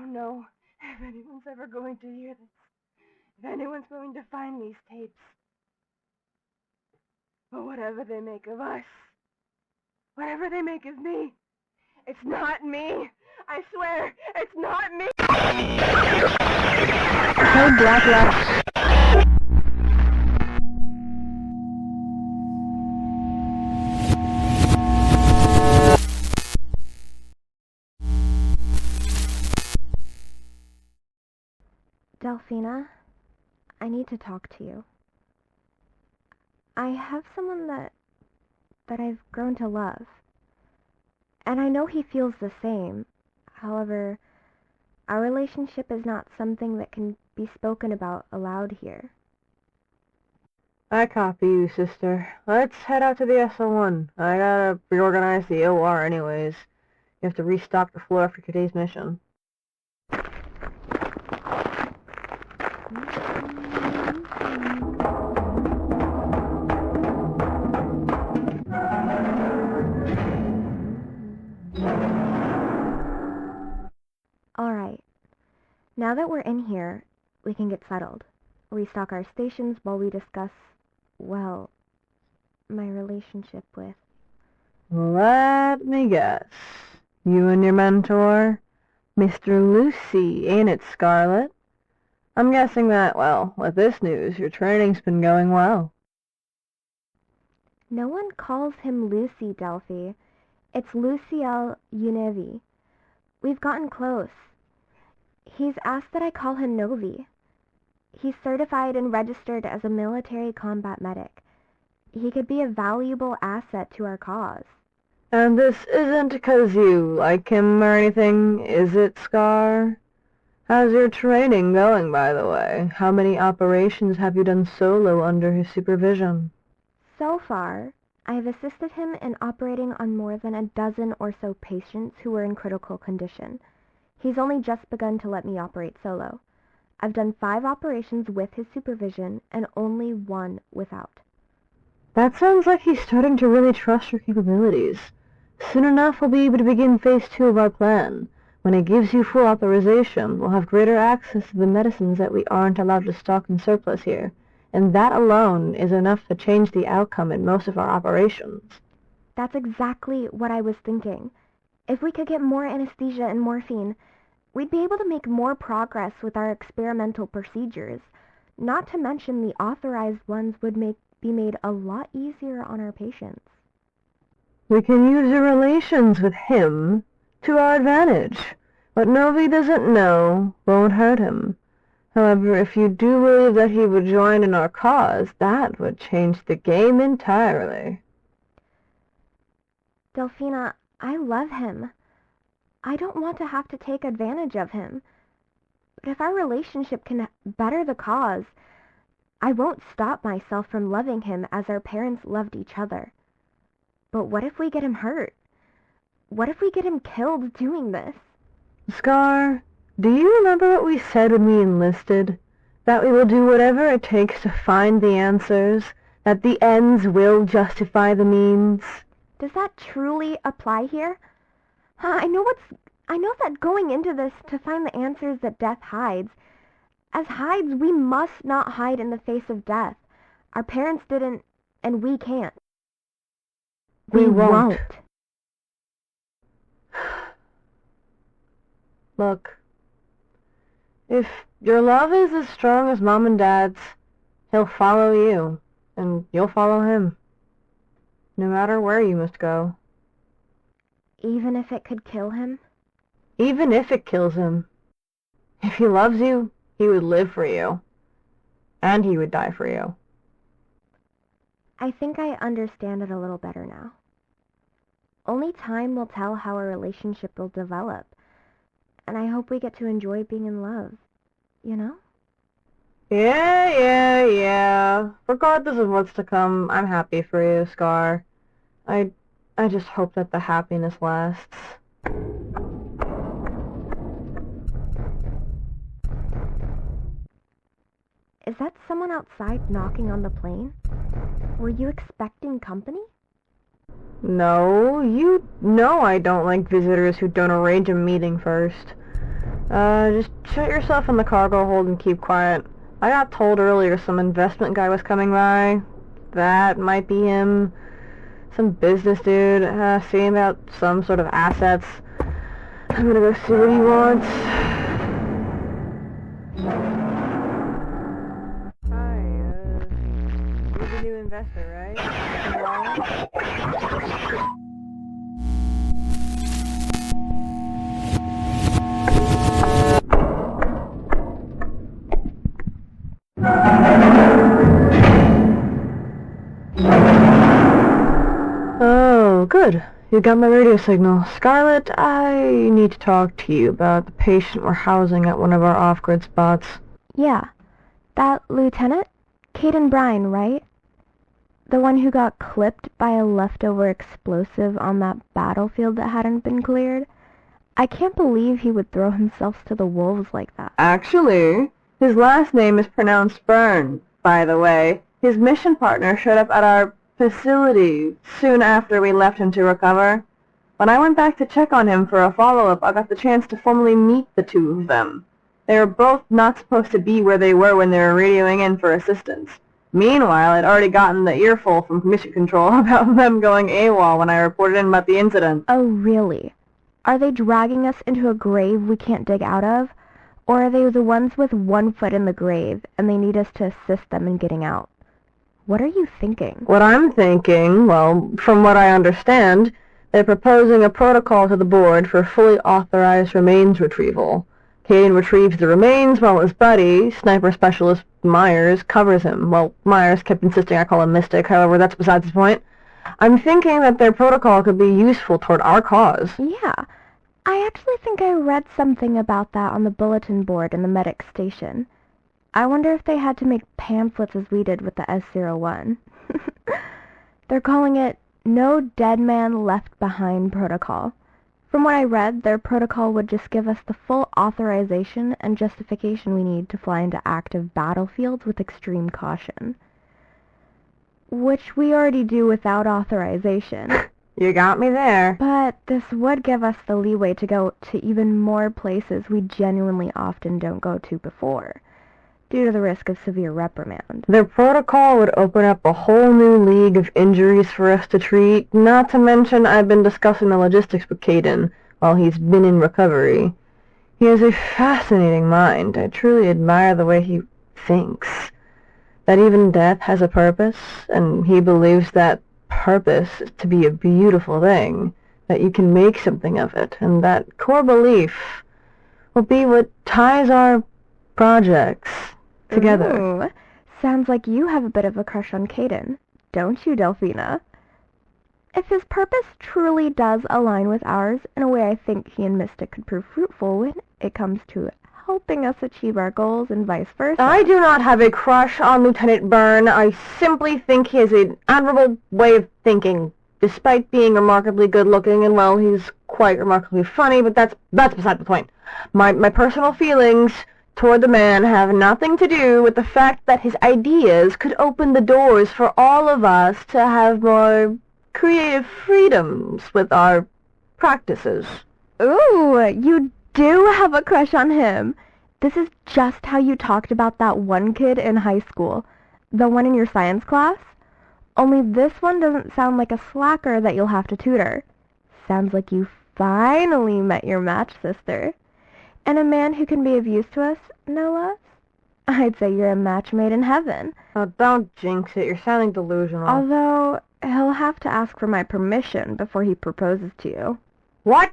don't know if anyone's ever going to hear this, if anyone's going to find these tapes. But whatever they make of us, whatever they make of me, it's not me. I swear, it's not me. Hey, Black. Delphina, I need to talk to you. I have someone that I've grown to love. And I know he feels the same. However, our relationship is not something that can be spoken about aloud here. I copy you, sister. Let's head out to the SL1. I gotta reorganize the OR anyways. You have to restock the floor after today's mission. Alright, now that we're in here, we can get settled. Restock our stations while we discuss, well, my relationship with... Let me guess. You and your mentor, Mr. Lucy, ain't it, Scarlett? I'm guessing that, well, with this news, your training's been going well. No one calls him Lucy, Delphi. It's Luciel Unevi. We've gotten close. He's asked that I call him Novi. He's certified and registered as a military combat medic. He could be a valuable asset to our cause. And this isn't because you like him or anything, is it, Scar? How's your training going, by the way? How many operations have you done solo under his supervision? So far, I have assisted him in operating on more than a dozen or so patients who were in critical condition. He's only just begun to let me operate solo. I've done 5 operations with his supervision and only 1 without. That sounds like he's starting to really trust your capabilities. Soon enough, we'll be able to begin Phase 2 of our plan. When it gives you full authorization, we'll have greater access to the medicines that we aren't allowed to stock in surplus here, and that alone is enough to change the outcome in most of our operations. That's exactly what I was thinking. If we could get more anesthesia and morphine, we'd be able to make more progress with our experimental procedures. Not to mention the authorized ones would be made a lot easier on our patients. We can use your relations with him to our advantage. What Novi doesn't know won't hurt him. However, if you do believe that he would join in our cause, that would change the game entirely. Delphina, I love him. I don't want to have to take advantage of him. But if our relationship can better the cause, I won't stop myself from loving him as our parents loved each other. But what if we get him hurt? What if we get him killed doing this? Scar, do you remember what we said when we enlisted? That we will do whatever it takes to find the answers, that the ends will justify the means? Does that truly apply here? I know that going into this to find the answers that death hides. As hides, we must not hide in the face of death. Our parents didn't, and we can't. We won't. Look, if your love is as strong as Mom and Dad's, he'll follow you, and you'll follow him. No matter where you must go. Even if it could kill him? Even if it kills him. If he loves you, he would live for you. And he would die for you. I think I understand it a little better now. Only time will tell how our relationship will develop. And I hope we get to enjoy being in love. You know? Yeah. Regardless of what's to come, I'm happy for you, Scar. I just hope that the happiness lasts. Is that someone outside knocking on the plane? Were you expecting company? No, you know I don't like visitors who don't arrange a meeting first. Just shut yourself in the cargo hold and keep quiet. I got told earlier some investment guy was coming by. That might be him. Some business dude, seeing about some sort of assets. I'm gonna go see what he wants. Hi, you're the new investor, right? Oh, good. You got my radio signal. Scarlett, I need to talk to you about the patient we're housing at one of our off-grid spots. Yeah. That lieutenant? Caden Bryan, right? The one who got clipped by a leftover explosive on that battlefield that hadn't been cleared? I can't believe he would throw himself to the wolves like that. Actually, his last name is pronounced Byrne, by the way. His mission partner showed up at our facility soon after we left him to recover. When I went back to check on him for a follow-up, I got the chance to formally meet the two of them. They were both not supposed to be where they were when they were radioing in for assistance. Meanwhile, I'd already gotten the earful from Mission Control about them going AWOL when I reported in about the incident. Oh, really? Are they dragging us into a grave we can't dig out of? Or are they the ones with one foot in the grave, and they need us to assist them in getting out? What are you thinking? What I'm thinking, well, from what I understand, they're proposing a protocol to the board for fully authorized remains retrieval. Caden retrieves the remains while his buddy, sniper specialist Myers, covers him. Well, Myers kept insisting I call him Mystic, however, that's besides the point. I'm thinking that their protocol could be useful toward our cause. Yeah. I actually think I read something about that on the bulletin board in the medic station. I wonder if they had to make pamphlets as we did with the S-01. They're calling it No Dead Man Left Behind Protocol. From what I read, their protocol would just give us the full authorization and justification we need to fly into active battlefields with extreme caution. Which we already do without authorization. You got me there. But this would give us the leeway to go to even more places we genuinely often don't go to before, due to the risk of severe reprimand. Their protocol would open up a whole new league of injuries for us to treat, not to mention I've been discussing the logistics with Caden while he's been in recovery. He has a fascinating mind. I truly admire the way he thinks. That even death has a purpose, and he believes that purpose is to be a beautiful thing, that you can make something of it, and that core belief will be what ties our projects together. Ooh, sounds like you have a bit of a crush on Caden, don't you, Delphina? If his purpose truly does align with ours in a way I think he and Mystic could prove fruitful when it comes to helping us achieve our goals and vice versa. I do not have a crush on Lieutenant Byrne. I simply think he has an admirable way of thinking, despite being remarkably good-looking, and, well, he's quite remarkably funny, but that's beside the point. My personal feelings toward the man have nothing to do with the fact that his ideas could open the doors for all of us to have more creative freedoms with our practices. Ooh, you do have a crush on him. This is just how you talked about that one kid in high school, the one in your science class. Only this one doesn't sound like a slacker that you'll have to tutor. Sounds like you finally met your match, sister. And a man who can be of use to us, no less. I'd say you're a match made in heaven. Oh, don't jinx it. You're sounding delusional. Although, he'll have to ask for my permission before he proposes to you. What?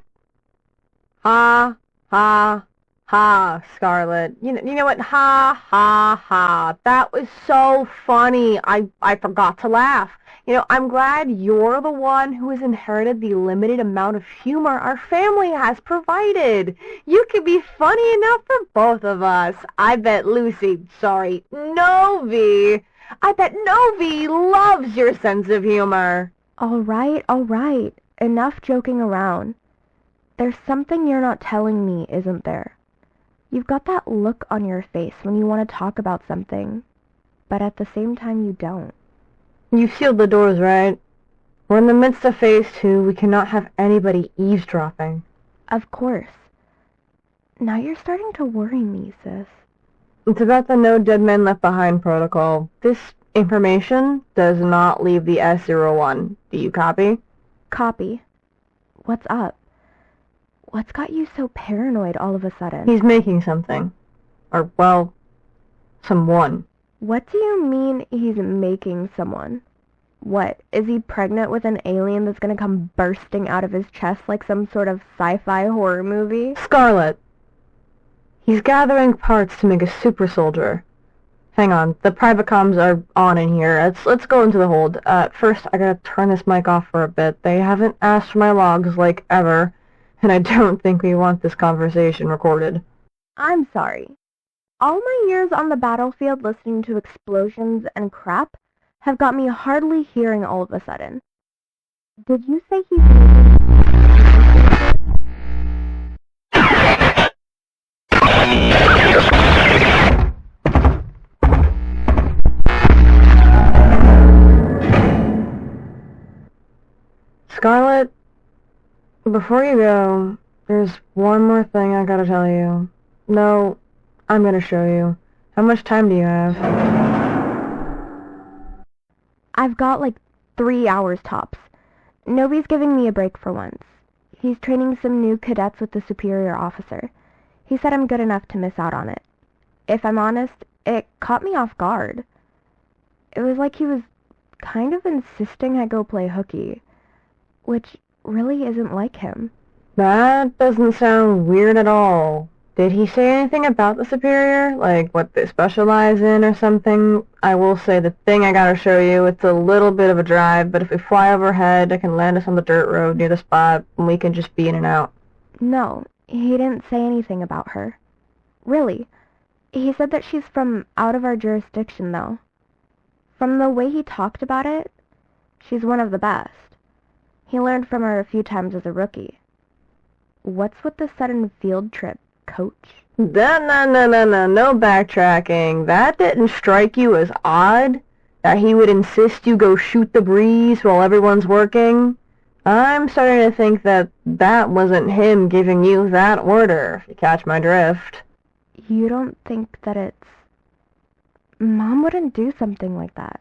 Ha, ha, ha, Scarlett. You know what? Ha, ha, ha. That was so funny. I forgot to laugh. You know, I'm glad you're the one who has inherited the limited amount of humor our family has provided. You could be funny enough for both of us. I bet Novi loves your sense of humor. All right. Enough joking around. There's something you're not telling me, isn't there? You've got that look on your face when you want to talk about something, but at the same time you don't. You sealed the doors, right? We're in the midst of Phase 2. We cannot have anybody eavesdropping. Of course. Now you're starting to worry me, sis. It's about the No Dead Men Left Behind protocol. This information does not leave the S-01. Do you copy? Copy. What's up? What's got you so paranoid all of a sudden? He's making something. Or, well, someone. What do you mean he's making someone? What, is he pregnant with an alien that's gonna come bursting out of his chest like some sort of sci-fi horror movie? Scarlett. He's gathering parts to make a super soldier. Hang on, the private comms are on in here. Let's go into the hold. First, I gotta turn this mic off for a bit. They haven't asked for my logs like ever, and I don't think we want this conversation recorded. I'm sorry. All my years on the battlefield listening to explosions and crap have got me hardly hearing all of a sudden. Did you say he's making... Scarlett, before you go, there's one more thing I gotta tell you. No, I'm gonna show you. How much time do you have? I've got like 3 hours tops. Nobody's giving me a break for once. He's training some new cadets with the superior officer. He said I'm good enough to miss out on it. If I'm honest, it caught me off guard. It was like he was kind of insisting I go play hooky, which really isn't like him. That doesn't sound weird at all. Did he say anything about the superior? Like what they specialize in or something? I will say the thing I gotta show you, it's a little bit of a drive, but if we fly overhead, I can land us on the dirt road near the spot, and we can just be in and out. No, he didn't say anything about her. Really. He said that she's from out of our jurisdiction, though. From the way he talked about it, she's one of the best. He learned from her a few times as a rookie. What's with the sudden field trip, coach? No backtracking. That didn't strike you as odd? That he would insist you go shoot the breeze while everyone's working? I'm starting to think that wasn't him giving you that order, if you catch my drift. You don't think that it's... Mom wouldn't do something like that.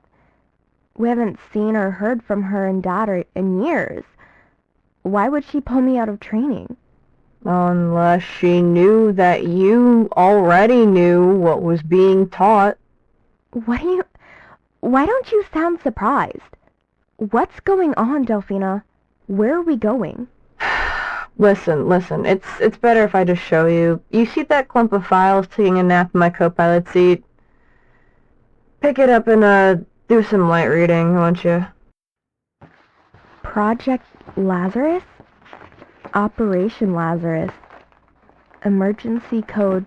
We haven't seen or heard from her and Dad in years. Why would she pull me out of training? Unless she knew that you already knew what was being taught. Why don't you sound surprised? What's going on, Delphina? Where are we going? Listen, it's better if I just show you. You see that clump of files taking a nap in my co-pilot seat? Pick it up and, do some light reading, won't you? Project Lazarus? Operation Lazarus. Emergency code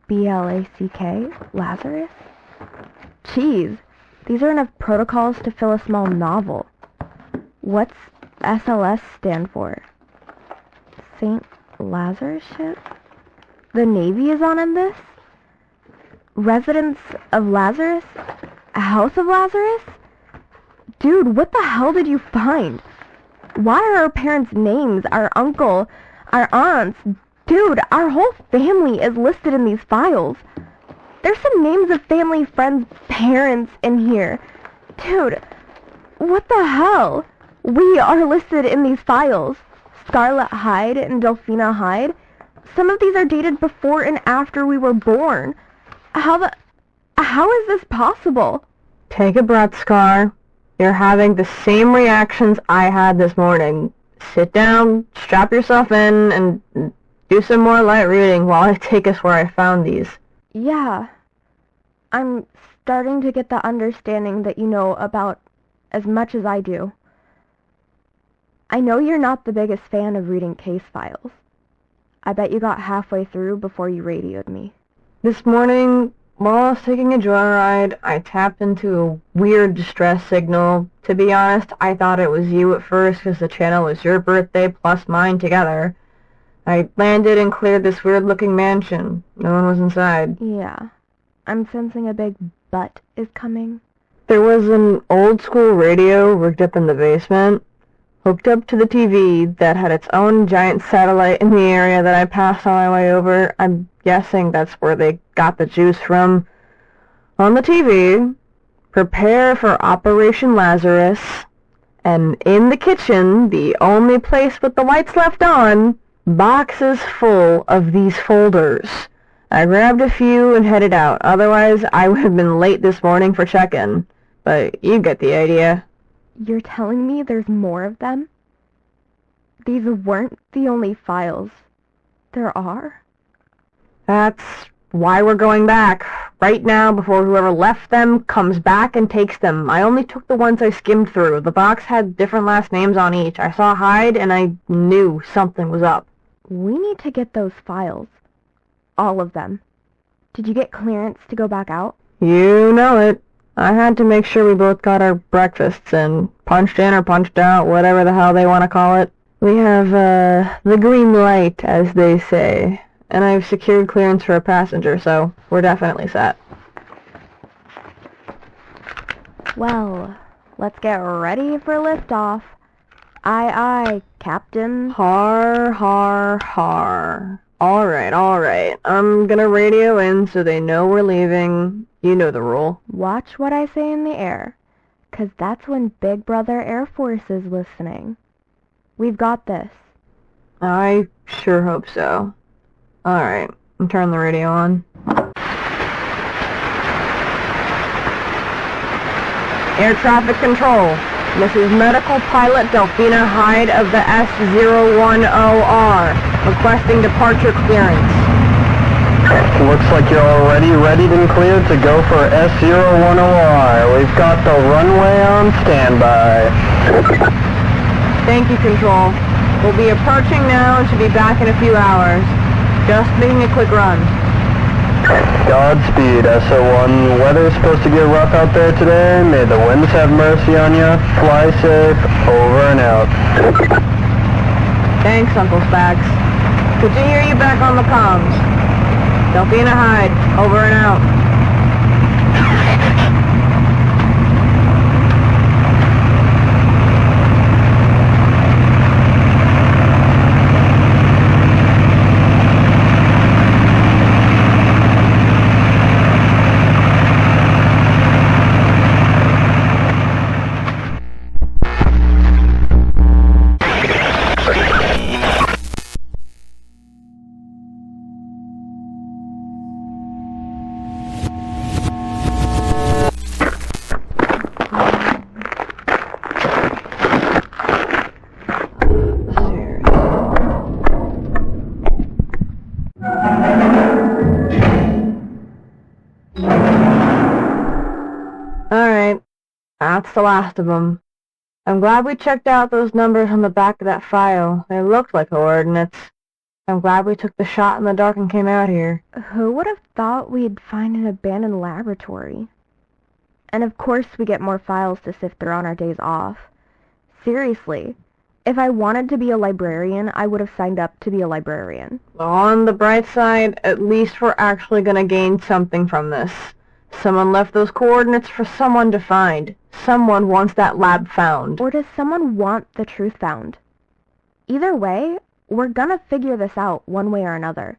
BLACK? Lazarus? Jeez, these are enough protocols to fill a small novel. What's SLS stand for? St. Lazarus ship? The Navy is on in this? Residents of Lazarus? House of Lazarus? Dude, what the hell did you find? Why are our parents' names, our uncle, our aunts? Dude, our whole family is listed in these files. There's some names of family, friends, parents in here. Dude, what the hell? We are listed in these files. Scarlett Hyde and Delphina Hyde. Some of these are dated before and after we were born. How is this possible? Take a breath, Scar. You're having the same reactions I had this morning. Sit down, strap yourself in, and do some more light reading while I take us where I found these. Yeah. I'm starting to get the understanding that you know about as much as I do. I know you're not the biggest fan of reading case files. I bet you got halfway through before you radioed me. This morning, while I was taking a joyride, I tapped into a weird distress signal. To be honest, I thought it was you at first because the channel was your birthday plus mine together. I landed and cleared this weird-looking mansion. No one was inside. Yeah. I'm sensing a big butt is coming. There was an old-school radio rigged up in the basement. hooked up to the TV that had its own giant satellite in the area that I passed on my way over. I'm guessing that's where they got the juice from. On the TV, prepare for Operation Lazarus, and in the kitchen, the only place with the lights left on, boxes full of these folders. I grabbed a few and headed out. Otherwise, I would have been late this morning for check-in. But you get the idea. You're telling me there's more of them? These weren't the only files. There are? That's why we're going back. Right now, before whoever left them comes back and takes them. I only took the ones I skimmed through. The box had different last names on each. I saw Hyde, and I knew something was up. We need to get those files. All of them. Did you get clearance to go back out? You know it. I had to make sure we both got our breakfasts and punched in or punched out, whatever the hell they want to call it. We have, the green light, as they say. And I've secured clearance for a passenger, so we're definitely set. Well, let's get ready for liftoff. Aye, aye, Captain. Har, har, har. Alright. I'm gonna radio in so they know we're leaving. You know the rule. Watch what I say in the air, 'cause that's when Big Brother Air Force is listening. We've got this. I sure hope so. Alright, I'm turning the radio on. Air traffic control. This is medical pilot Delphina Hyde of the S010R, requesting departure clearance. Looks like you're already ready and cleared to go for S010R. We've got the runway on standby. Thank you, Control. We'll be approaching now and should be back in a few hours. Just making a quick run. Godspeed, SO1. Weather's supposed to get rough out there today. May the winds have mercy on you. Fly safe. Over and out. Thanks, Uncle Spags. Good to hear you back on the comms. Delphina Hyde, over and out. Alright, that's the last of them. I'm glad we checked out those numbers on the back of that file. They looked like coordinates. I'm glad we took the shot in the dark and came out here. Who would have thought we'd find an abandoned laboratory? And of course we get more files to sift through on our days off. Seriously, if I wanted to be a librarian, I would have signed up to be a librarian. On the bright side, at least we're actually going to gain something from this. Someone left those coordinates for someone to find. Someone wants that lab found. Or does someone want the truth found? Either way, we're gonna figure this out one way or another.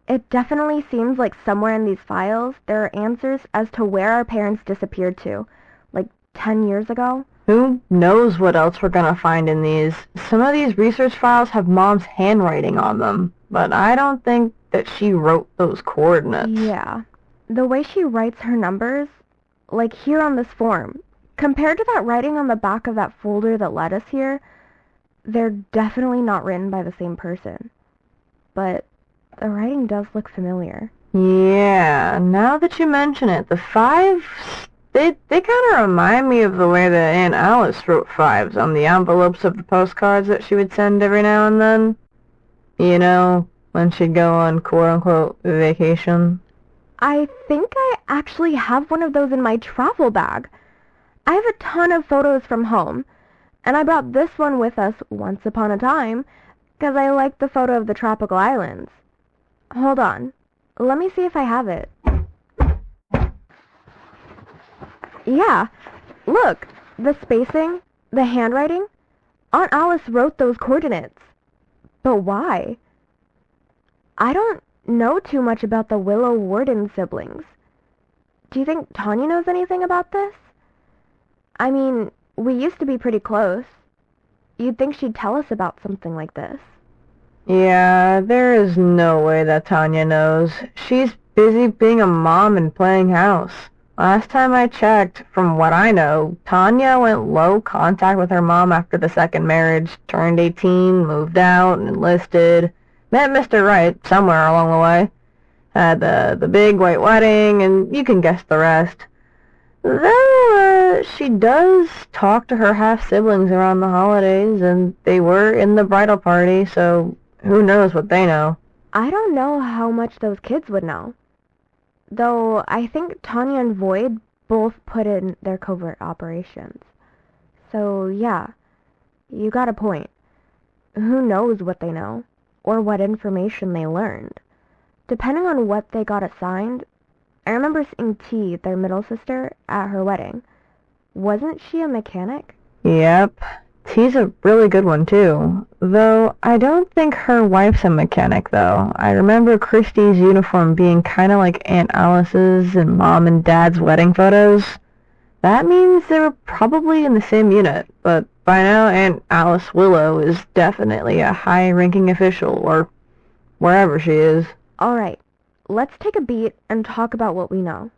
It definitely seems like somewhere in these files there are answers as to where our parents disappeared to, like 10 years ago. Who knows what else we're gonna find in these? Some of these research files have Mom's handwriting on them, but I don't think that she wrote those coordinates. Yeah. The way she writes her numbers, like here on this form, compared to that writing on the back of that folder that led us here, they're definitely not written by the same person. But the writing does look familiar. Yeah, now that you mention it, the fives, they kind of remind me of the way that Aunt Alice wrote fives on the envelopes of the postcards that she would send every now and then. You know, when she'd go on quote-unquote vacation. I think I actually have one of those in my travel bag. I have a ton of photos from home, and I brought this one with us once upon a time, because I liked the photo of the tropical islands. Hold on. Let me see if I have it. Yeah, look, the spacing, the handwriting, Aunt Alice wrote those coordinates. But why? I don't know too much about the Willow Warden siblings. Do you think Tanya knows anything about this? I mean, we used to be pretty close. You'd think she'd tell us about something like this. Yeah, there is no way that Tanya knows. She's busy being a mom and playing house. Last time I checked, from what I know, Tanya went low contact with her mom after the second marriage, turned 18, moved out, and enlisted, met Mr. Right somewhere along the way, had the big white wedding, and you can guess the rest. Though, she does talk to her half-siblings around the holidays, and they were in the bridal party, so who knows what they know. I don't know how much those kids would know. Though I think Tanya and Void both put in their covert operations. So yeah, you got a point. Who knows what they know, or what information they learned. Depending on what they got assigned, I remember seeing T, their middle sister, at her wedding. Wasn't she a mechanic? Yep. T's a really good one, too. Though, I don't think her wife's a mechanic, though. I remember Christy's uniform being kind of like Aunt Alice's and Mom and Dad's wedding photos. That means they were probably in the same unit, but by now Aunt Alice Willow is definitely a high-ranking official, or wherever she is. Alright, let's take a beat and talk about what we know.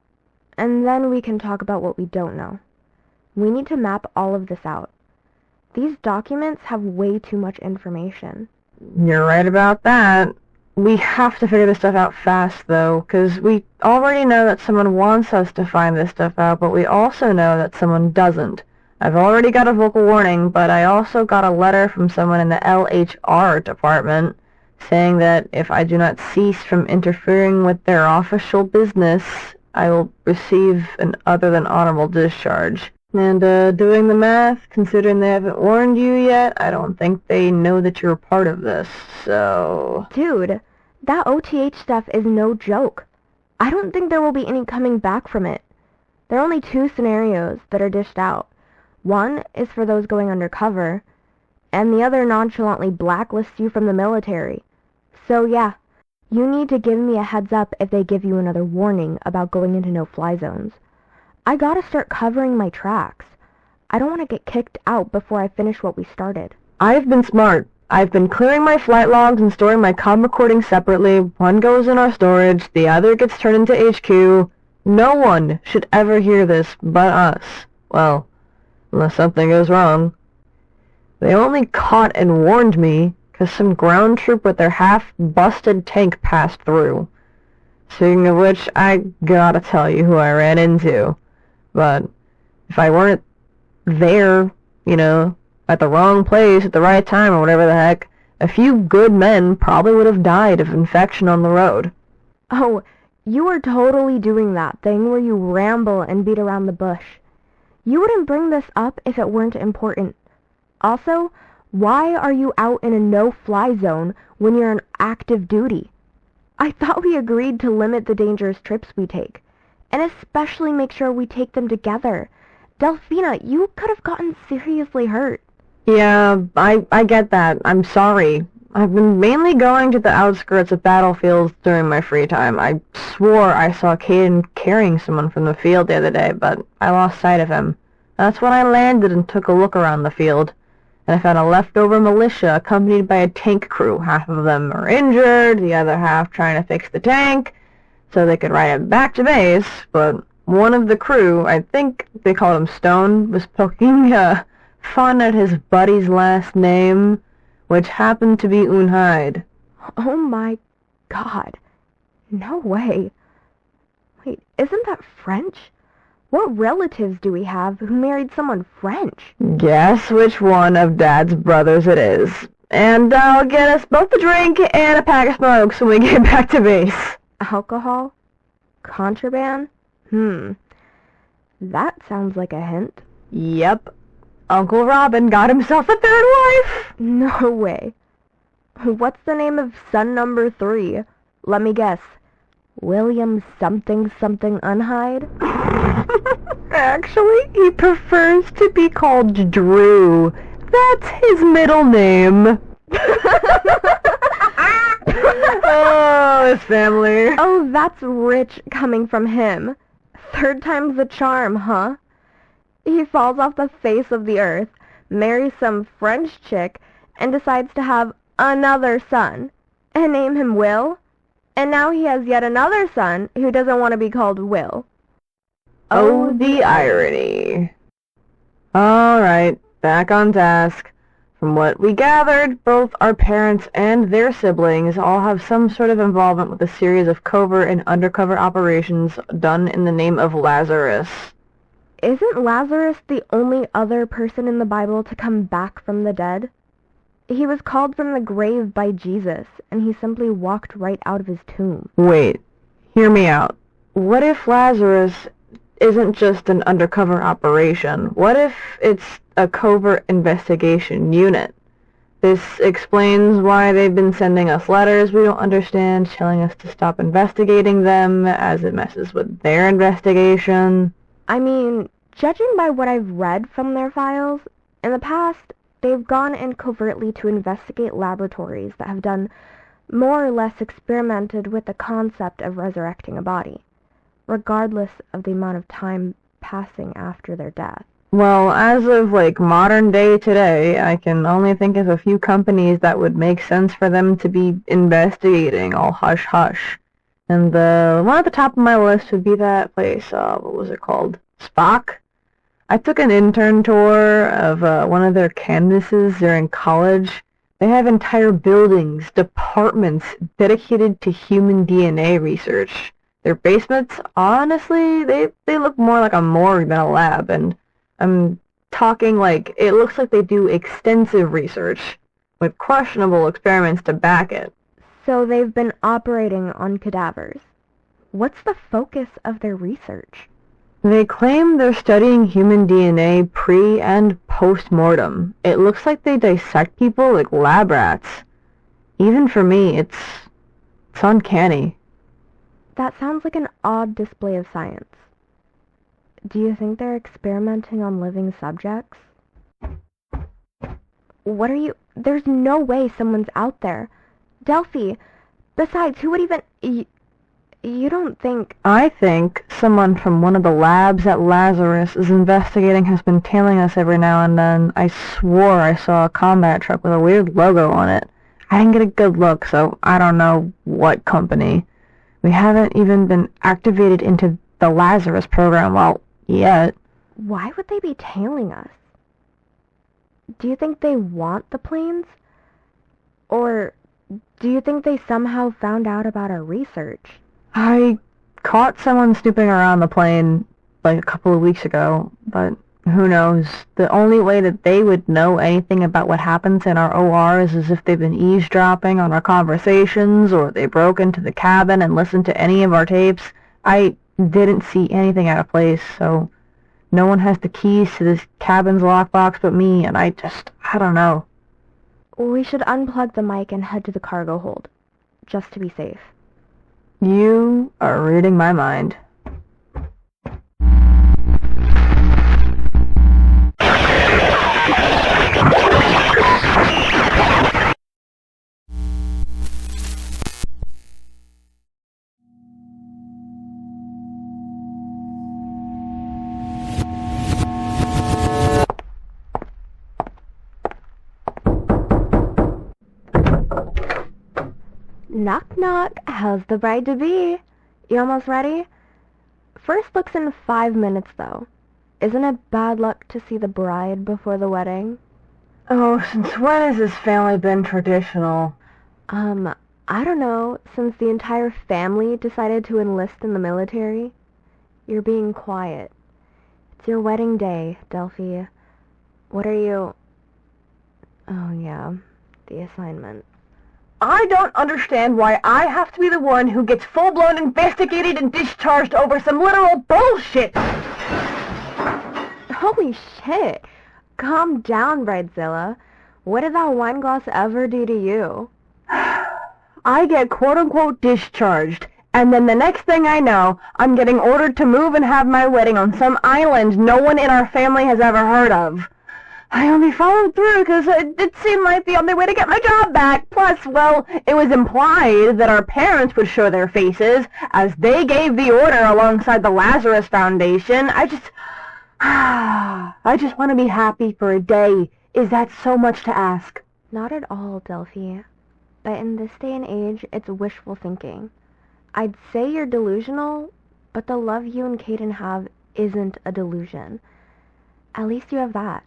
And then we can talk about what we don't know. We need to map all of this out. These documents have way too much information. You're right about that. We have to figure this stuff out fast, though, because we already know that someone wants us to find this stuff out, but we also know that someone doesn't. I've already got a vocal warning, but I also got a letter from someone in the LHR department saying that if I do not cease from interfering with their official business, I will receive an other-than-honorable discharge. And, doing the math, considering they haven't warned you yet, I don't think they know that you're a part of this, so... Dude, that OTH stuff is no joke. I don't think there will be any coming back from it. There are only two scenarios that are dished out. One is for those going undercover, and the other nonchalantly blacklists you from the military. So yeah, you need to give me a heads up if they give you another warning about going into no-fly zones. I gotta start covering my tracks. I don't want to get kicked out before I finish what we started. I've been smart. I've been clearing my flight logs and storing my comm recordings separately. One goes in our storage, the other gets turned into HQ. No one should ever hear this but us. Well, unless something goes wrong. They only caught and warned me because some ground troop with their half-busted tank passed through. Speaking of which, I gotta tell you who I ran into. But if I weren't there, you know, at the wrong place at the right time or whatever the heck, a few good men probably would have died of infection on the road. Oh, you are totally doing that thing where you ramble and beat around the bush. You wouldn't bring this up if it weren't important. Also, why are you out in a no-fly zone when you're on active duty? I thought we agreed to limit the dangerous trips we take. And especially make sure we take them together. Delphina, you could have gotten seriously hurt. Yeah, I get that. I'm sorry. I've been mainly going to the outskirts of battlefields during my free time. I swore I saw Caden carrying someone from the field the other day, but I lost sight of him. That's when I landed and took a look around the field. And I found a leftover militia accompanied by a tank crew. Half of them are injured, the other half trying to fix the tank so they could ride it back to base, but one of the crew, I think they called him Stone, was poking fun at his buddy's last name, which happened to be Unhide. Oh my god. No way. Wait, isn't that French? What relatives do we have who married someone French? Guess which one of Dad's brothers it is. And I'll get us both a drink and a pack of smokes when we get back to base. Alcohol? Contraband? That sounds like a hint. Yep. Uncle Robin got himself a third wife. No way. What's the name of son number 3? Let me guess. William something Unhide? Actually, he prefers to be called Drew. That's his middle name. Oh, his family. Oh, that's rich coming from him. 3rd time's the charm, huh? He falls off the face of the earth, marries some French chick, and decides to have another son, and name him Will, and now he has yet another son who doesn't want to be called Will. Oh, the irony. Alright, back on task. From what we gathered, both our parents and their siblings all have some sort of involvement with a series of covert and undercover operations done in the name of Lazarus. Isn't Lazarus the only other person in the Bible to come back from the dead? He was called from the grave by Jesus, and he simply walked right out of his tomb. Wait, hear me out. What if Lazarus isn't just an undercover operation? What if it's a covert investigation unit? This explains why they've been sending us letters we don't understand, telling us to stop investigating them as it messes with their investigation. I mean, judging by what I've read from their files, in the past, they've gone in covertly to investigate laboratories that have done more or less experimented with the concept of resurrecting a body, regardless of the amount of time passing after their death. Well, as of, modern day today, I can only think of a few companies that would make sense for them to be investigating, all hush-hush. And the one at the top of my list would be that place, what was it called? SPOC? I took an intern tour of one of their campuses during college. They have entire buildings, departments dedicated to human DNA research. Their basements, honestly, they look more like a morgue than a lab, and I'm talking it looks like they do extensive research with questionable experiments to back it. So they've been operating on cadavers. What's the focus of their research? They claim they're studying human DNA pre- and post-mortem. It looks like they dissect people like lab rats. Even for me, it's uncanny. That sounds like an odd display of science. Do you think they're experimenting on living subjects? What are you... There's no way someone's out there. Delphi, besides, who would even... You don't think... I think someone from one of the labs that Lazarus is investigating has been tailing us every now and then. I swore I saw a combat truck with a weird logo on it. I didn't get a good look, so I don't know what company. We haven't even been activated into the Lazarus program, well, yet. Why would they be tailing us? Do you think they want the planes? Or do you think they somehow found out about our research? I caught someone snooping around the plane a couple of weeks ago, but who knows? The only way that they would know anything about what happens in our ORs is if they've been eavesdropping on our conversations, or they broke into the cabin and listened to any of our tapes. I didn't see anything out of place, so no one has the keys to this cabin's lockbox but me, and I don't know. We should unplug the mic and head to the cargo hold, just to be safe. You are reading my mind. Knock knock, how's the bride-to-be? You almost ready? First looks in 5 minutes, though. Isn't it bad luck to see the bride before the wedding? Oh, since when has this family been traditional? I don't know, since the entire family decided to enlist in the military. You're being quiet. It's your wedding day, Delphi. What are you... Oh, yeah, the assignment. I don't understand why I have to be the one who gets full-blown investigated and discharged over some literal bullshit! Holy shit! Calm down, Bridezilla. What did that wine glass ever do to you? I get quote-unquote discharged, and then the next thing I know, I'm getting ordered to move and have my wedding on some island no one in our family has ever heard of. I only followed through because it seemed like the only way to get my job back. Plus, well, it was implied that our parents would show their faces as they gave the order alongside the Lazarus Foundation. I just want to be happy for a day. Is that so much to ask? Not at all, Delphi. But in this day and age, it's wishful thinking. I'd say you're delusional, but the love you and Caden have isn't a delusion. At least you have that.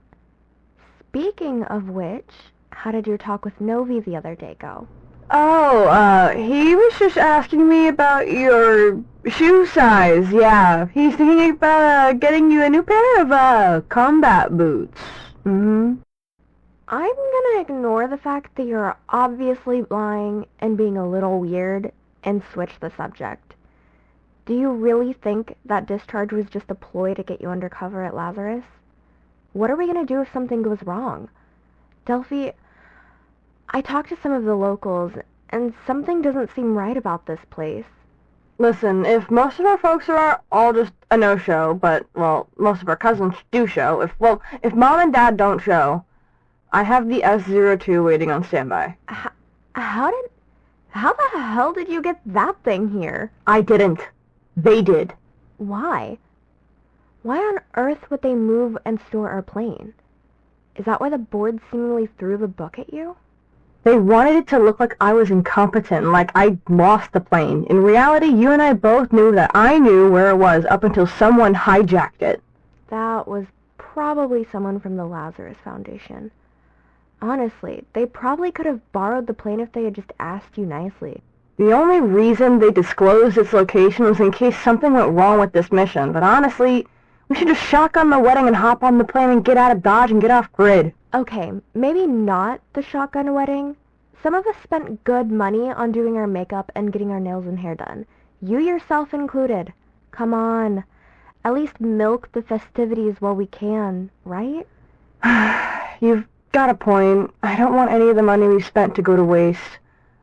Speaking of which, how did your talk with Novi the other day go? Oh, he was just asking me about your shoe size, yeah. He's thinking about, getting you a new pair of, combat boots. Mm-hmm. I'm gonna ignore the fact that you're obviously lying and being a little weird and switch the subject. Do you really think that discharge was just a ploy to get you undercover at Lazarus? What are we gonna do if something goes wrong? Delphi, I talked to some of the locals, and something doesn't seem right about this place. Listen, if most of our folks are all just a no-show, but, well, most of our cousins do show, if Mom and Dad don't show, I have the S-02 waiting on standby. How the hell did you get that thing here? I didn't. They did. Why? Why on earth would they move and store our plane? Is that why the board seemingly threw the book at you? They wanted it to look like I was incompetent, like I lost the plane. In reality, you and I both knew that I knew where it was up until someone hijacked it. That was probably someone from the Lazarus Foundation. Honestly, they probably could have borrowed the plane if they had just asked you nicely. The only reason they disclosed its location was in case something went wrong with this mission, but honestly, we should just shotgun the wedding and hop on the plane and get out of Dodge and get off grid. Okay, maybe not the shotgun wedding. Some of us spent good money on doing our makeup and getting our nails and hair done. You yourself included. Come on. At least milk the festivities while we can, right? You've got a point. I don't want any of the money we spent to go to waste.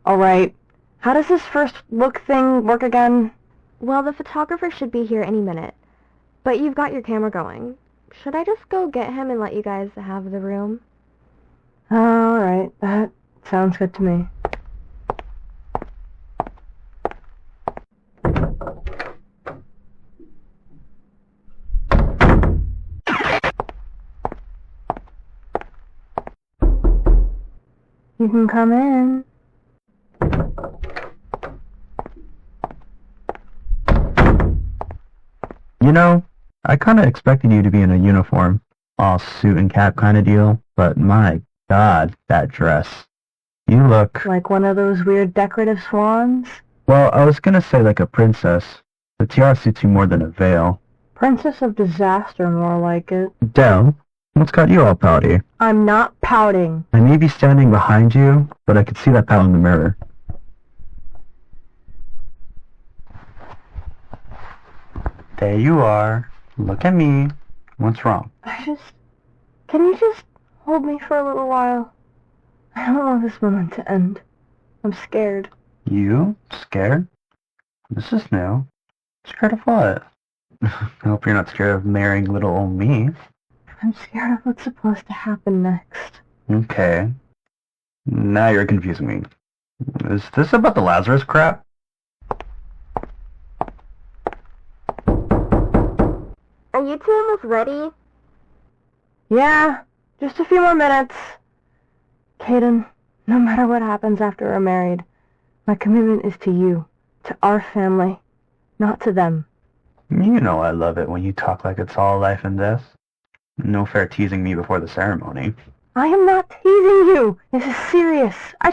Alright, how does this first look thing work again? Well, the photographer should be here any minute. But you've got your camera going. Should I just go get him and let you guys have the room? Alright, that sounds good to me. You can come in. You know, I kinda expected you to be in a uniform, all suit and cap kinda deal, but my God, that dress. You look... Like one of those weird decorative swans? Well, I was gonna say like a princess. The tiara suits you more than a veil. Princess of disaster, more like it. Del, what's got you all pouty? I'm not pouting. I may be standing behind you, but I could see that pout in the mirror. There you are. Look at me. What's wrong? Can you just hold me for a little while? I don't want this moment to end. I'm scared. You? Scared? This is new. Scared of what? I hope you're not scared of marrying little old me. I'm scared of what's supposed to happen next. Okay. Now you're confusing me. Is this about the Lazarus crap? Are you two almost ready? Yeah, just a few more minutes. Caden, no matter what happens after we're married, my commitment is to you, to our family, not to them. You know I love it when you talk like it's all life and death. No fair teasing me before the ceremony. I am not teasing you. This is serious. I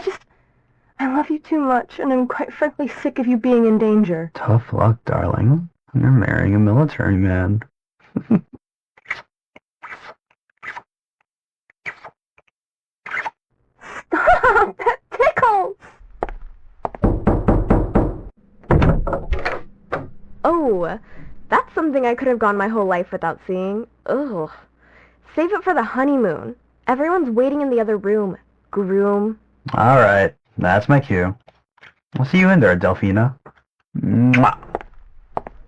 love you too much, and I'm quite frankly sick of you being in danger. Tough luck, darling. You're marrying a military man. Stop! That tickles! Oh, that's something I could have gone my whole life without seeing. Ugh. Save it for the honeymoon. Everyone's waiting in the other room. Groom. Alright, that's my cue. I'll see you in there, Delphina. Mwah.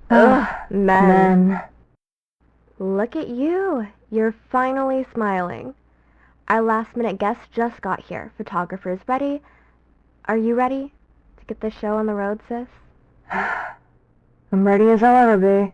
Ugh, men. Men. Look at you. You're finally smiling. Our last-minute guest just got here. Photographer's ready. Are you ready to get the show on the road, sis? I'm ready as I'll ever be.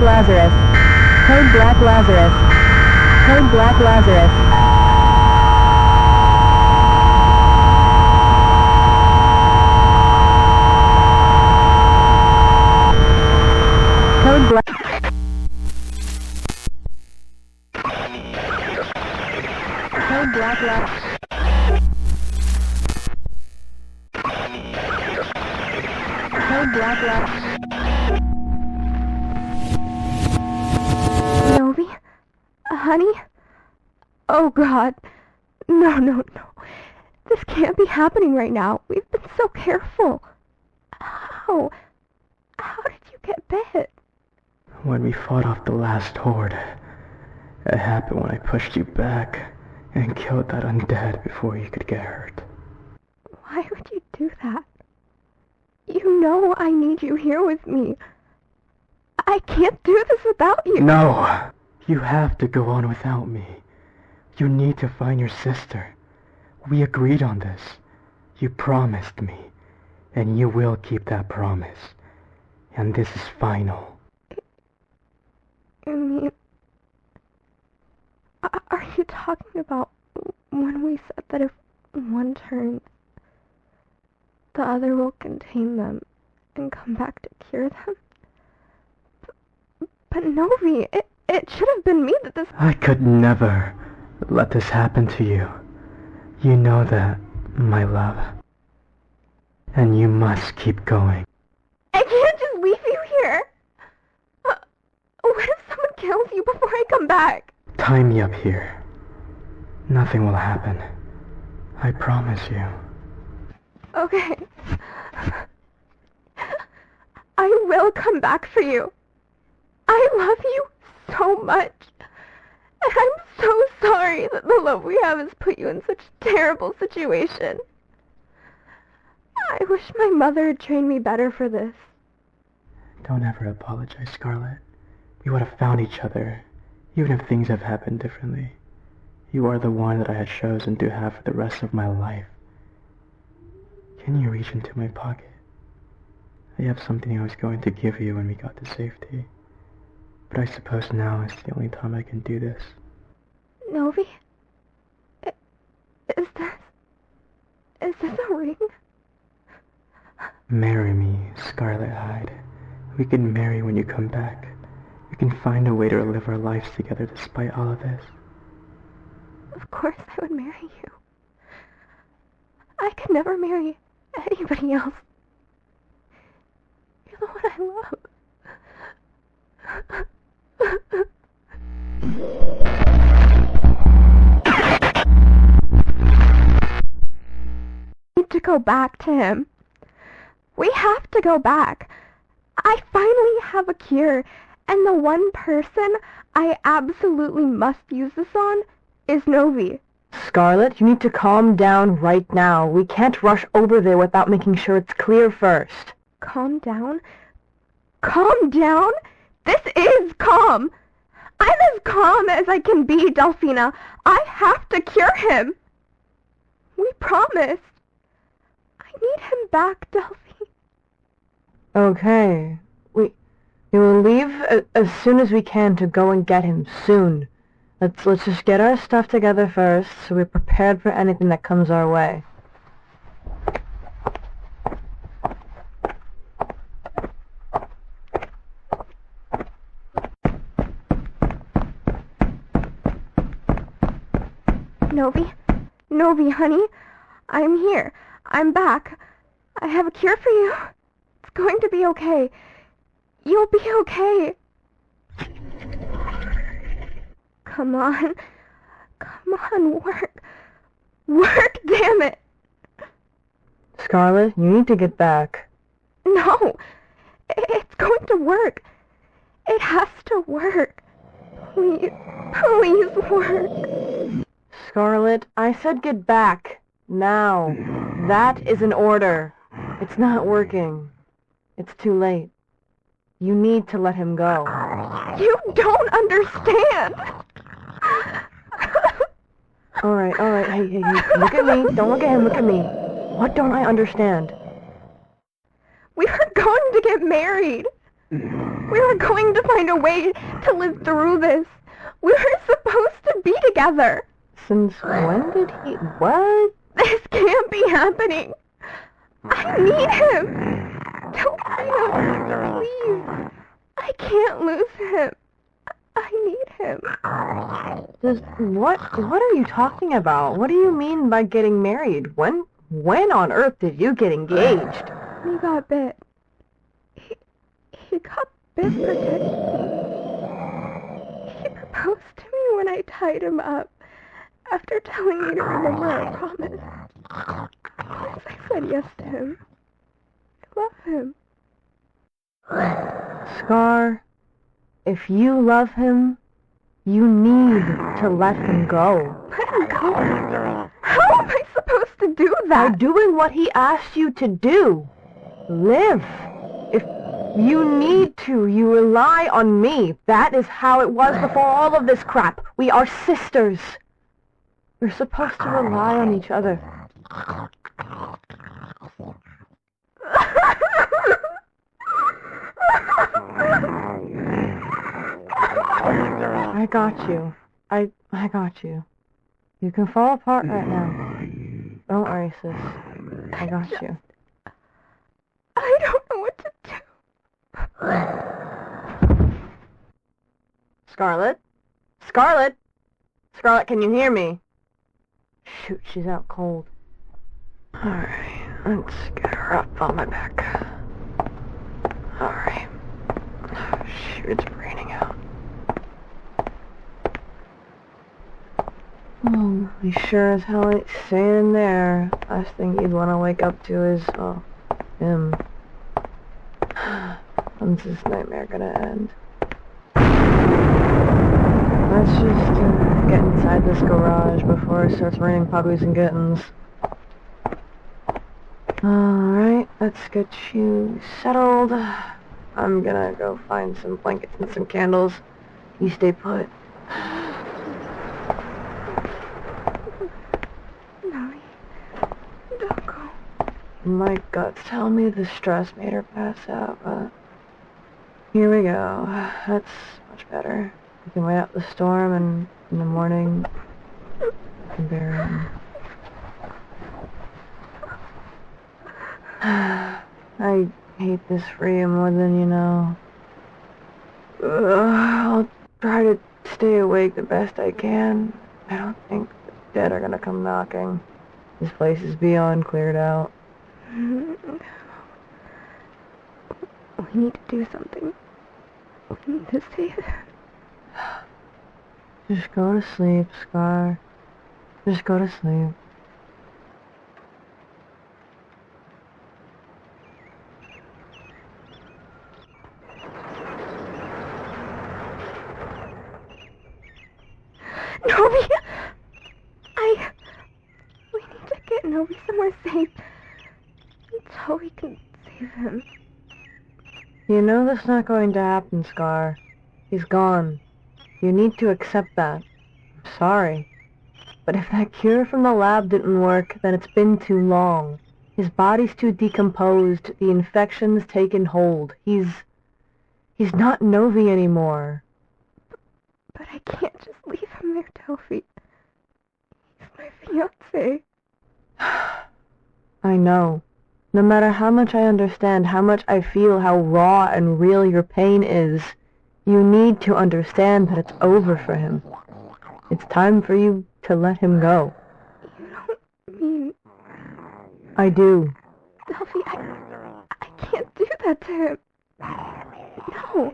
Lazarus. Code Black Lazarus. Code Black Lazarus. Code Black. Code Black Lazarus. Code Black Lazarus. Honey? Oh, God. No. This can't be happening right now. We've been so careful. How? How did you get bit? When we fought off the last horde, it happened when I pushed you back and killed that undead before you could get hurt. Why would you do that? You know I need you here with me. I can't do this without you. No! You have to go on without me. You need to find your sister. We agreed on this. You promised me, and you will keep that promise. And this is final. I mean, are you talking about when we said that if one turns, the other will contain them and come back to cure them? But Novi, it should have been me that this... I could never let this happen to you. You know that, my love. And you must keep going. I can't just leave you here. What if someone kills you before I come back? Tie me up here. Nothing will happen. I promise you. Okay. I will come back for you. I love you so much. And I'm so sorry that the love we have has put you in such a terrible situation. I wish my mother had trained me better for this. Don't ever apologize, Scarlett. We would have found each other, even if things have happened differently. You are the one that I had chosen to have for the rest of my life. Can you reach into my pocket? I have something I was going to give you when we got to safety. But I suppose now is the only time I can do this. Novi? Is this a ring? Marry me, Scarlett Hyde. We can marry when you come back. We can find a way to live our lives together despite all of this. Of course I would marry you. I could never marry anybody else. You're the one I love. We need to go back to him. We have to go back. I finally have a cure, and the one person I absolutely must use this on is Novi. Scarlett, you need to calm down right now. We can't rush over there without making sure it's clear first. Calm down? Calm down? This is calm. I'm as calm as I can be, Delphina. I have to cure him. We promised. I need him back, Delphine. Okay. We will leave as soon as we can to go and get him soon. Let's just get our stuff together first so we're prepared for anything that comes our way. Novi, honey, I'm here. I'm back. I have a cure for you. It's going to be okay. You'll be okay. Come on. Come on, work. Work, damn it. Scarlett, you need to get back. No. It's going to work. It has to work. Please, please work. Scarlett, I said get back. Now. That is an order. It's not working. It's too late. You need to let him go. You don't understand. All right. Hey, look at me. Don't look at him, look at me. What don't I understand? We were going to get married. We were going to find a way to live through this. We were supposed to be together. Since when did he... What? This can't be happening. I need him. Delphina, please. I can't lose him. I need him. What are you talking about? What do you mean by getting married? When on earth did you get engaged? He got bit. He got bit protecting. He proposed to me when I tied him up, after telling me to remember our promise. I said yes to him. I love him. Scar, if you love him, you need to let him go. Let him go? How am I supposed to do By that? doing what he asked you to do. Live. If you need to, you rely on me. That is how it was before all of this crap. We are sisters. We're supposed to rely on each other. I got you. I got you. You can fall apart right now. Don't worry, sis. I got you. I don't know what to do. Scarlett? Scarlett? Scarlett, can you hear me? Shoot, she's out cold. Alright, let's get her up on my back. Alright. Shoot, it's raining out. Oh, he sure as hell ain't staying there. Last thing you'd want to wake up to is, him. When's this nightmare gonna end? Let's just get inside this garage before it starts raining puppies and kittens. Alright, let's get you settled. I'm gonna go find some blankets and some candles. You stay put. No, don't go. My guts tell me the stress made her pass out, but here we go. That's much better. We can wait out the storm, and in the morning, we can bury him. I hate this for you more than you know. I'll try to stay awake the best I can. I don't think the dead are gonna come knocking. This place is beyond cleared out. We need to do something. We need to stay there. Just go to sleep, Scar. Just go to sleep. Nobi! We need to get Nobi somewhere safe until we can save him. You know that's not going to happen, Scar. He's gone. You need to accept that. I'm sorry. But if that cure from the lab didn't work, then it's been too long. His body's too decomposed. The infection's taken hold. He's not Novi anymore. But I can't just leave him there, Delphi. He's my fiancé. I know. No matter how much I understand, how much I feel how raw and real your pain is, you need to understand that it's over for him. It's time for you to let him go. You don't mean... I do. Delphi, I can't do that to him. No,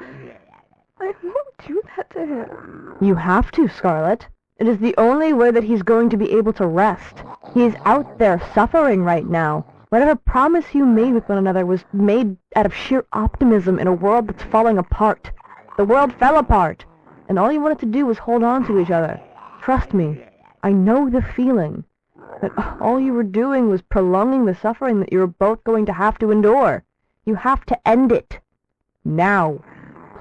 I won't do that to him. You have to, Scarlett. It is the only way that he's going to be able to rest. He is out there suffering right now. Whatever promise you made with one another was made out of sheer optimism in a world that's falling apart. The world fell apart, and all you wanted to do was hold on to each other. Trust me, I know the feeling. But all you were doing was prolonging the suffering that you were both going to have to endure. You have to end it. Now.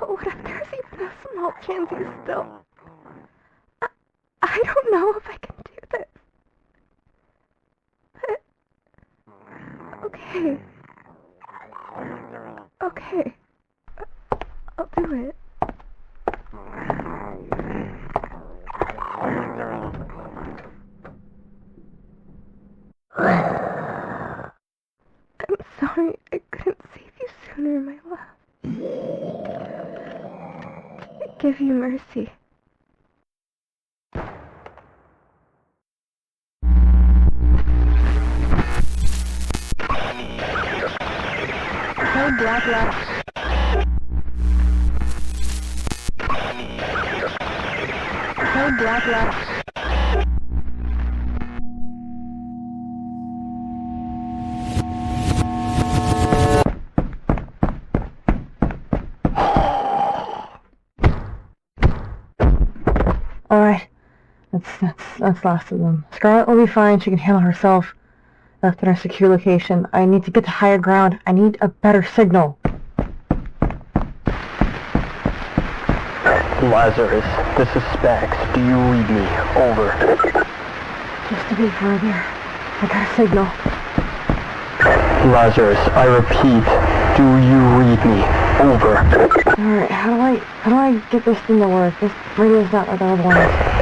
But what if there's even a small chance he's still... I don't know if I can do this. But... Okay. Okay. I'll do it. I'm sorry I couldn't save you sooner, my love. I give you mercy. Hey, Black. Hey, Black. Alright, that's last of them. Scarlett will be fine, she can handle herself. Left in our secure location. I need to get to higher ground. I need a better signal. Lazarus, this is SPOX. Do you read me? Over. Just a bit further. I got a signal. Lazarus, I repeat, do you read me? Over. Alright, how do I get this thing to work? This radio's not like the other ones.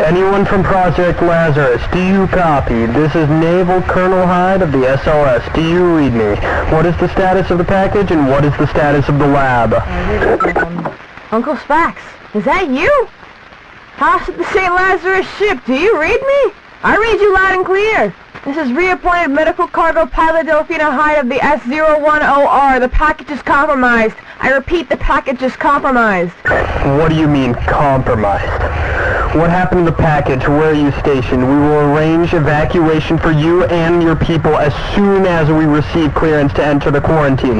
Anyone from Project Lazarus, do you copy? This is Naval Colonel Hyde of the SLS. Do you read me? What is the status of the package and what is the status of the lab? Uncle SPOX, is that you? House at the St. Lazarus ship, do you read me? I read you loud and clear. This is reappointed medical cargo pilot Delphina Hyde of the S-010R. The package is compromised. I repeat, the package is compromised. What do you mean, compromised? What happened to the package? Where are you stationed? We will arrange evacuation for you and your people as soon as we receive clearance to enter the quarantine.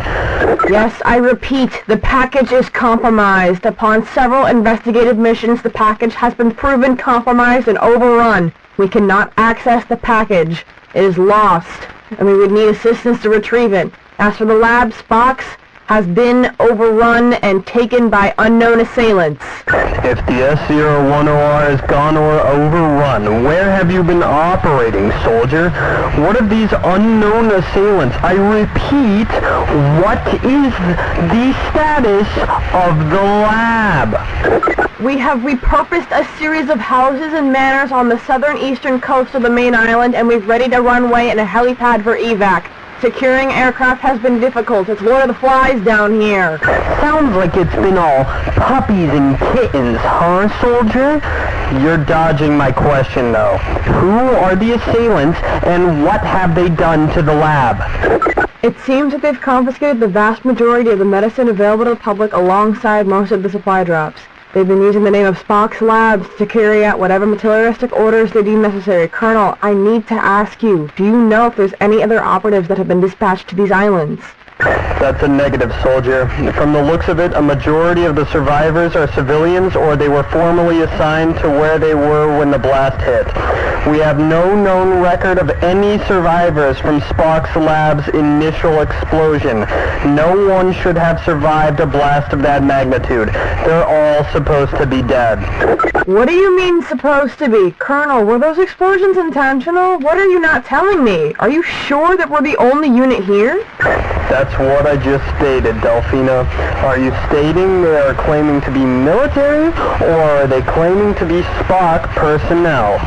Yes, I repeat, the package is compromised. Upon several investigative missions, the package has been proven compromised and overrun. We cannot access the package. It is lost, and we would need assistance to retrieve it. As for the lab, SPOX has been overrun and taken by unknown assailants. If the S-010R is gone or overrun, where have you been operating, soldier? What of these unknown assailants? I repeat, what is the status of the lab? We have repurposed a series of houses and manors on the southern eastern coast of the main island, and we've readied a runway and a helipad for evac. Securing aircraft has been difficult. It's Lord of the Flies down here. Sounds like it's been all puppies and kittens, huh, soldier? You're dodging my question, though. Who are the assailants, and what have they done to the lab? It seems that they've confiscated the vast majority of the medicine available to the public alongside most of the supply drops. They've been using the name of SPOX-II Labs to carry out whatever materialistic orders they deem necessary. Colonel, I need to ask you, do you know if there's any other operatives that have been dispatched to these islands? That's a negative, soldier. From the looks of it, a majority of the survivors are civilians or they were formally assigned to where they were when the blast hit. We have no known record of any survivors from SPOX-II Lab's initial explosion. No one should have survived a blast of that magnitude. They're all supposed to be dead. What do you mean, supposed to be? Colonel, were those explosions intentional? What are you not telling me? Are you sure that we're the only unit here? That's what I just stated, Delphina. Are you stating they are claiming to be military, or are they claiming to be SPOX personnel?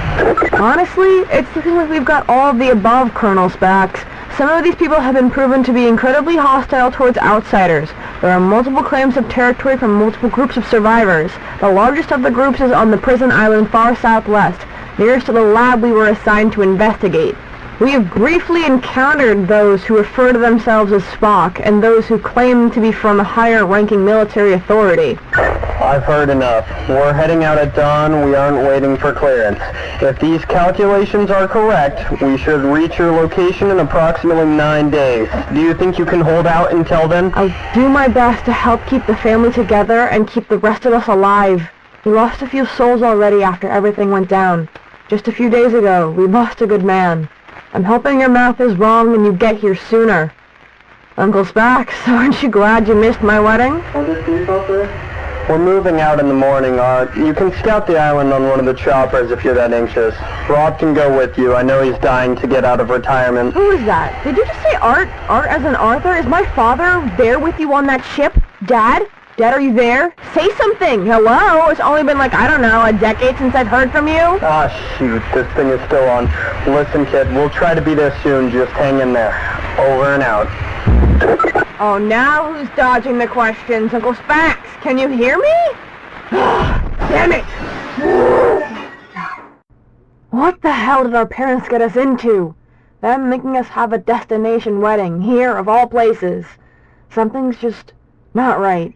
Honestly, it's looking like we've got all of the above, Colonel SPOX. Some of these people have been proven to be incredibly hostile towards outsiders. There are multiple claims of territory from multiple groups of survivors. The largest of the groups is on the prison island far southwest, nearest to the lab we were assigned to investigate. We have briefly encountered those who refer to themselves as Spock and those who claim to be from a higher-ranking military authority. I've heard enough. We're heading out at dawn. We aren't waiting for clearance. If these calculations are correct, we should reach your location in approximately 9 days. Do you think you can hold out until then? I'll do my best to help keep the family together and keep the rest of us alive. We lost a few souls already after everything went down. Just a few days ago, we lost a good man. I'm hoping your math is wrong and you get here sooner. Uncle Spax, aren't you glad you missed my wedding? We're moving out in the morning, You can scout the island on one of the choppers if you're that anxious. Rob can go with you. I know he's dying to get out of retirement. Who is that? Did you just say Art? Art as in Arthur? Is my father there with you on that ship? Dad? Dad, are you there? Say something! Hello? It's only been a decade since I've heard from you. Ah, shoot. This thing is still on. Listen, kid, we'll try to be there soon. Just hang in there. Over and out. Oh, now who's dodging the questions? Uncle Spax, can you hear me? Damn it! What the hell did our parents get us into? Them making us have a destination wedding, here of all places. Something's just not right.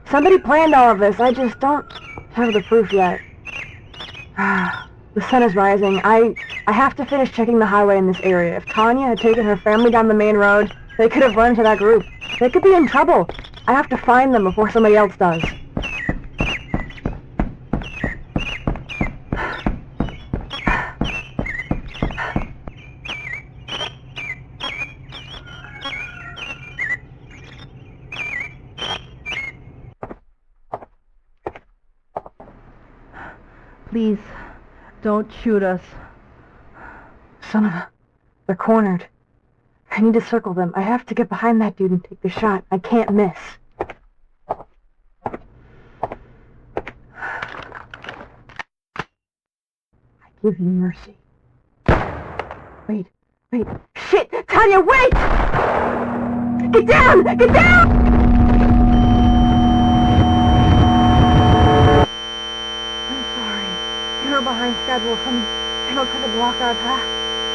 Somebody planned all of this, I just don't have the proof yet. The sun is rising. I have to finish checking the highway in this area. If Tanya had taken her family down the main road, they could have run into that group. They could be in trouble. I have to find them before somebody else does. Please, don't shoot us. Son of a... They're cornered. I need to circle them. I have to get behind that dude and take the shot. I can't miss. I give you mercy. Wait. Shit! Tanya, wait! Get down! Get down! I'm sorry. We were behind schedule. Some panel tried to block our path,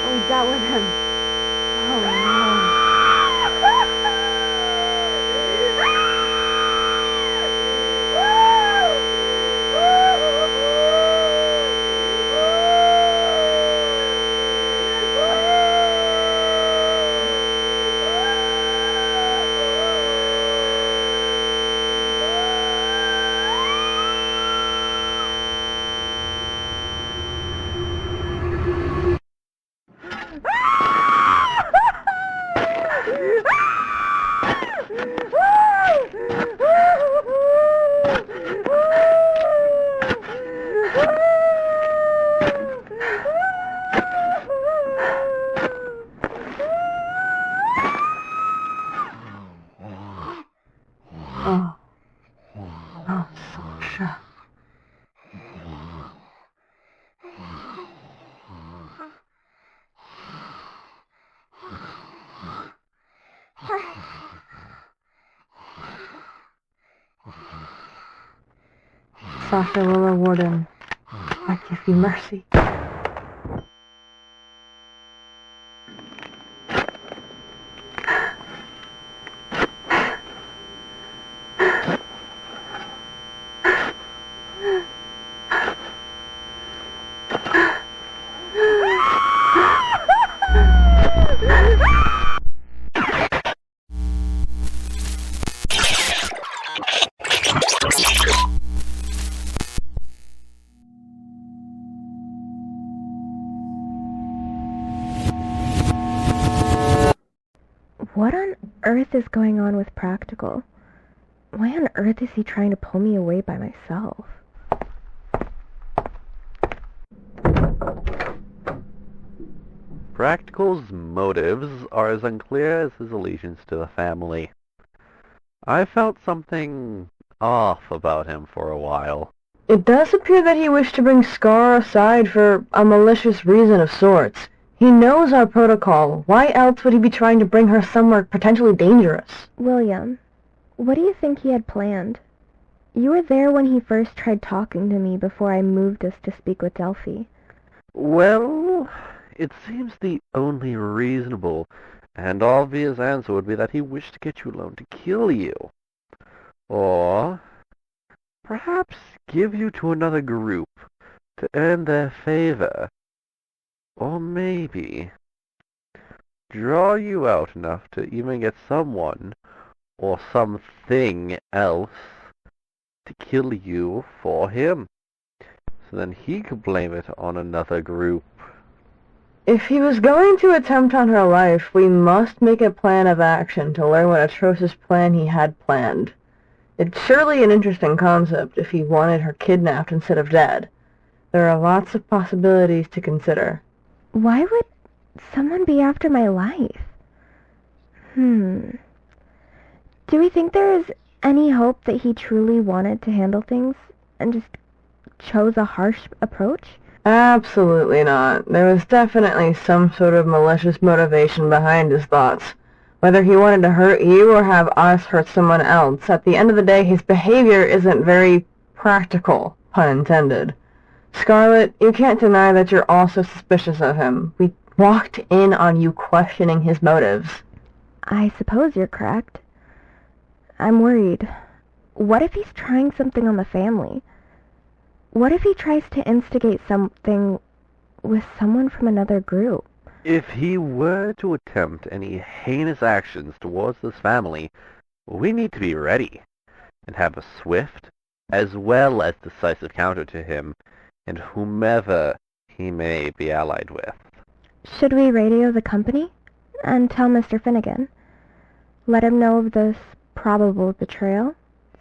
but we got with him. Oh no. Sasha will reward him. I give you mercy. What on earth is going on with Practical? Why on earth is he trying to pull me away by myself? Practical's motives are as unclear as his allegiance to the family. I felt something off about him for a while. It does appear that he wished to bring Scar aside for a malicious reason of sorts. He knows our protocol. Why else would he be trying to bring her somewhere potentially dangerous? William, what do you think he had planned? You were there when he first tried talking to me before I moved us to speak with Delphi. Well, It seems the only reasonable and obvious answer would be that he wished to get you alone to kill you. Or perhaps give you to another group to earn their favor. Or maybe draw you out enough to even get someone or something else to kill you for him. So then he could blame it on another group. If he was going to attempt on her life, we must make a plan of action to learn what atrocious plan he had planned. It's surely an interesting concept if he wanted her kidnapped instead of dead. There are lots of possibilities to consider. Why would someone be after my life? Do we think there is any hope that he truly wanted to handle things and just chose a harsh approach? Absolutely not. There was definitely some sort of malicious motivation behind his thoughts. Whether he wanted to hurt you or have us hurt someone else, at the end of the day, his behavior isn't very practical, pun intended. Scarlett, you can't deny that you're also suspicious of him. We walked in on you questioning his motives. I suppose you're correct. I'm worried. What if he's trying something on the family? What if he tries to instigate something with someone from another group? If he were to attempt any heinous actions towards this family, we need to be ready and have a swift as well as decisive counter to him and whomever he may be allied with. Should we radio the company and tell Mr. Finnegan? Let him know of this probable betrayal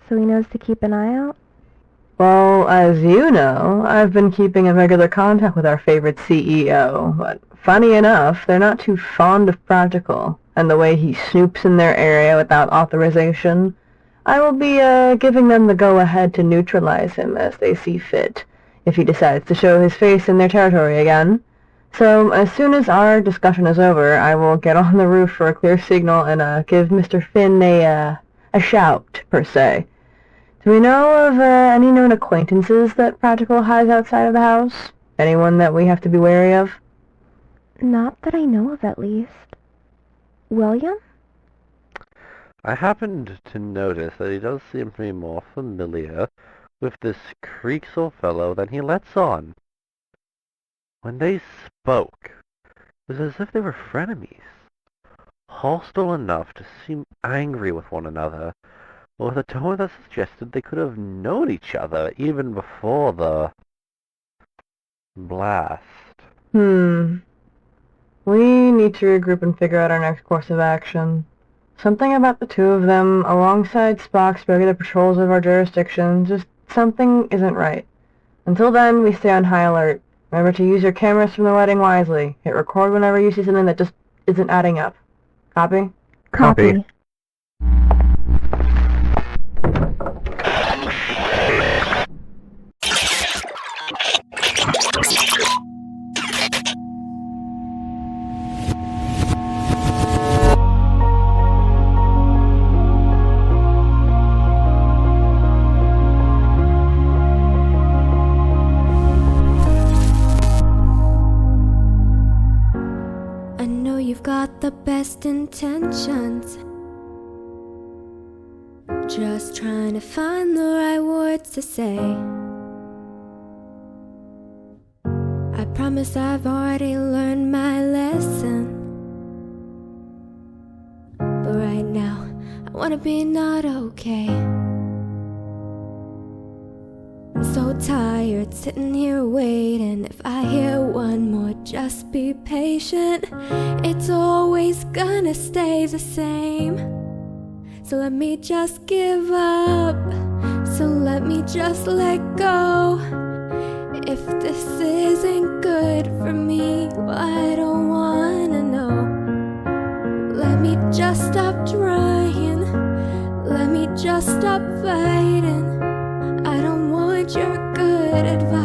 so he knows to keep an eye out? Well, as you know, I've been keeping in regular contact with our favorite CEO, but funny enough, they're not too fond of practical, and the way he snoops in their area without authorization, I will be giving them the go-ahead to neutralize him as they see fit, if he decides to show his face in their territory again. So, as soon as our discussion is over, I will get on the roof for a clear signal and give Mr. Finn a shout, per se. Do we know of any known acquaintances that Practical has outside of the house? Anyone that we have to be wary of? Not that I know of, at least. William? I happened to notice that he does seem to be more familiar with this Creaksall fellow than he lets on. When they spoke, it was as if they were frenemies, hostile enough to seem angry with one another, with a tone that suggested they could have known each other even before the blast. We need to regroup and figure out our next course of action. Something about the two of them, alongside Spock's regular patrols of our jurisdiction, just something isn't right. Until then, we stay on high alert. Remember to use your cameras from the wedding wisely. Hit record whenever you see something that just isn't adding up. Copy? Copy. Got the best intentions, just trying to find the right words to say. I promise I've already learned my lesson, but right now I wanna be not okay. I'm so tired sitting here waiting. If I hear one more, just be patient. It's always gonna stay the same. So let me just give up. So let me just let go. If this isn't good for me, well, I don't wanna know. Let me just stop trying. Let me just stop fighting. I don't want your good advice.